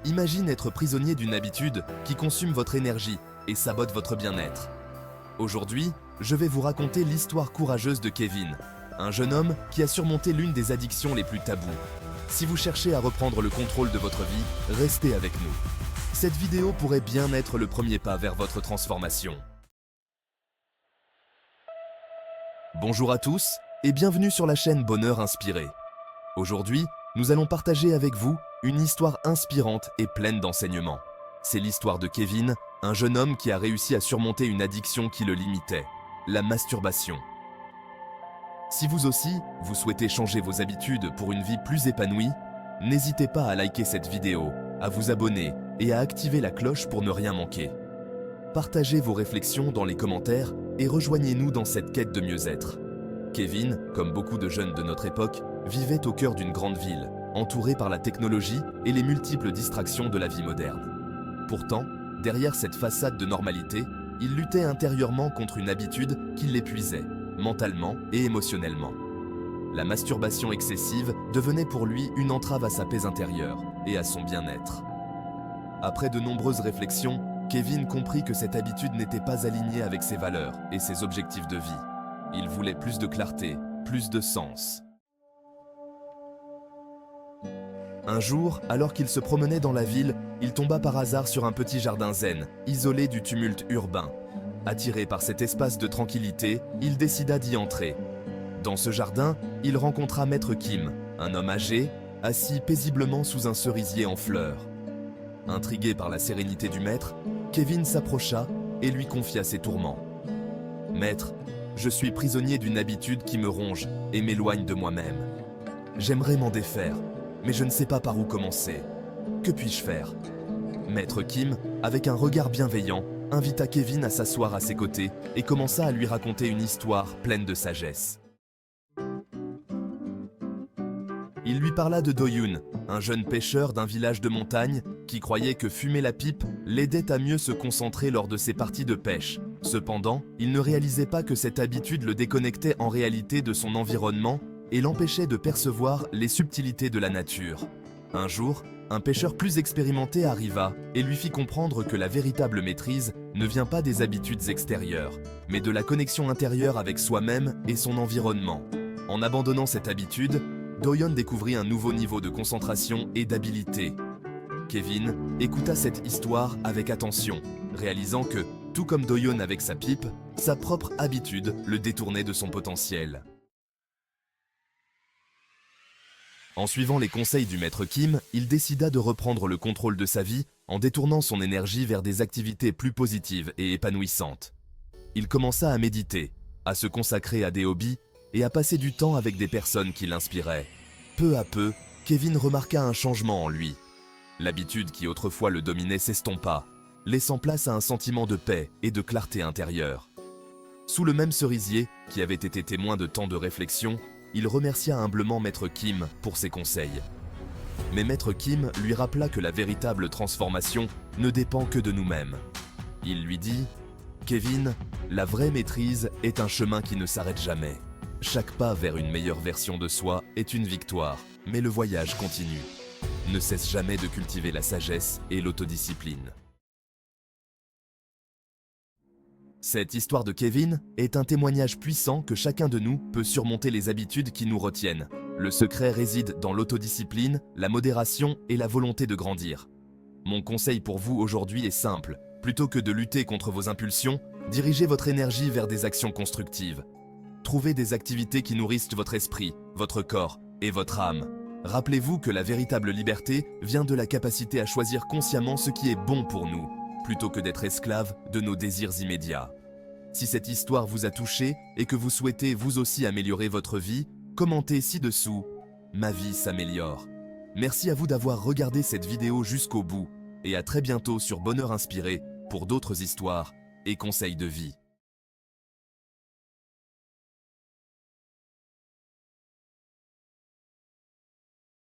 Imagine être prisonnier d'une habitude qui consomme votre énergie et sabote votre bien-être. Aujourd'hui, je vais vous raconter l'histoire courageuse de Kevin, un jeune homme qui a surmonté l'une des addictions les plus taboues. Si vous cherchez à reprendre le contrôle de votre vie, restez avec nous. Cette vidéo pourrait bien être le premier pas vers votre transformation. Bonjour à tous et bienvenue sur la chaîne Bonheur Inspiré. Aujourd'hui, nous allons partager avec vous une histoire inspirante et pleine d'enseignements. C'est l'histoire de Kevin, un jeune homme qui a réussi à surmonter une addiction qui le limitait, la masturbation. Si vous aussi, vous souhaitez changer vos habitudes pour une vie plus épanouie, n'hésitez pas à liker cette vidéo, à vous abonner et à activer la cloche pour ne rien manquer. Partagez vos réflexions dans les commentaires et rejoignez-nous dans cette quête de mieux-être. Kevin, comme beaucoup de jeunes de notre époque, vivait au cœur d'une grande ville, entouré par la technologie et les multiples distractions de la vie moderne. Pourtant, derrière cette façade de normalité, il luttait intérieurement contre une habitude qui l'épuisait, mentalement et émotionnellement. La masturbation excessive devenait pour lui une entrave à sa paix intérieure et à son bien-être. Après de nombreuses réflexions, Kevin comprit que cette habitude n'était pas alignée avec ses valeurs et ses objectifs de vie. Il voulait plus de clarté, plus de sens. Un jour, alors qu'il se promenait dans la ville, il tomba par hasard sur un petit jardin zen, isolé du tumulte urbain. Attiré par cet espace de tranquillité, il décida d'y entrer. Dans ce jardin, il rencontra Maître Kim, un homme âgé, assis paisiblement sous un cerisier en fleurs. Intrigué par la sérénité du maître, Kevin s'approcha et lui confia ses tourments. « Maître, je suis prisonnier d'une habitude qui me ronge et m'éloigne de moi-même. J'aimerais m'en défaire, mais je ne sais pas par où commencer. Que puis-je faire ?» Maître Kim, avec un regard bienveillant, invita Kevin à s'asseoir à ses côtés et commença à lui raconter une histoire pleine de sagesse. Il lui parla de Do-Yoon, un jeune pêcheur d'un village de montagne qui croyait que fumer la pipe l'aidait à mieux se concentrer lors de ses parties de pêche. Cependant, il ne réalisait pas que cette habitude le déconnectait en réalité de son environnement et l'empêchait de percevoir les subtilités de la nature. Un jour, un pêcheur plus expérimenté arriva et lui fit comprendre que la véritable maîtrise ne vient pas des habitudes extérieures, mais de la connexion intérieure avec soi-même et son environnement. En abandonnant cette habitude, Do-Yoon découvrit un nouveau niveau de concentration et d'habileté. Kevin écouta cette histoire avec attention, réalisant que, tout comme Do-Yoon avec sa pipe, sa propre habitude le détournait de son potentiel. En suivant les conseils du maître Kim, il décida de reprendre le contrôle de sa vie en détournant son énergie vers des activités plus positives et épanouissantes. Il commença à méditer, à se consacrer à des hobbies et à passer du temps avec des personnes qui l'inspiraient. Peu à peu, Kevin remarqua un changement en lui. L'habitude qui autrefois le dominait s'estompa, laissant place à un sentiment de paix et de clarté intérieure. Sous le même cerisier, qui avait été témoin de tant de réflexions, il remercia humblement Maître Kim pour ses conseils. Mais Maître Kim lui rappela que la véritable transformation ne dépend que de nous-mêmes. Il lui dit « Kevin, la vraie maîtrise est un chemin qui ne s'arrête jamais. Chaque pas vers une meilleure version de soi est une victoire, mais le voyage continue. Ne cesse jamais de cultiver la sagesse et l'autodiscipline. » Cette histoire de Kevin est un témoignage puissant que chacun de nous peut surmonter les habitudes qui nous retiennent. Le secret réside dans l'autodiscipline, la modération et la volonté de grandir. Mon conseil pour vous aujourd'hui est simple. Plutôt que de lutter contre vos impulsions, dirigez votre énergie vers des actions constructives. Trouvez des activités qui nourrissent votre esprit, votre corps et votre âme. Rappelez-vous que la véritable liberté vient de la capacité à choisir consciemment ce qui est bon pour nous, plutôt que d'être esclave de nos désirs immédiats. Si cette histoire vous a touché et que vous souhaitez vous aussi améliorer votre vie, commentez ci-dessous « Ma vie s'améliore ». Merci à vous d'avoir regardé cette vidéo jusqu'au bout et à très bientôt sur Bonheur Inspiré pour d'autres histoires et conseils de vie.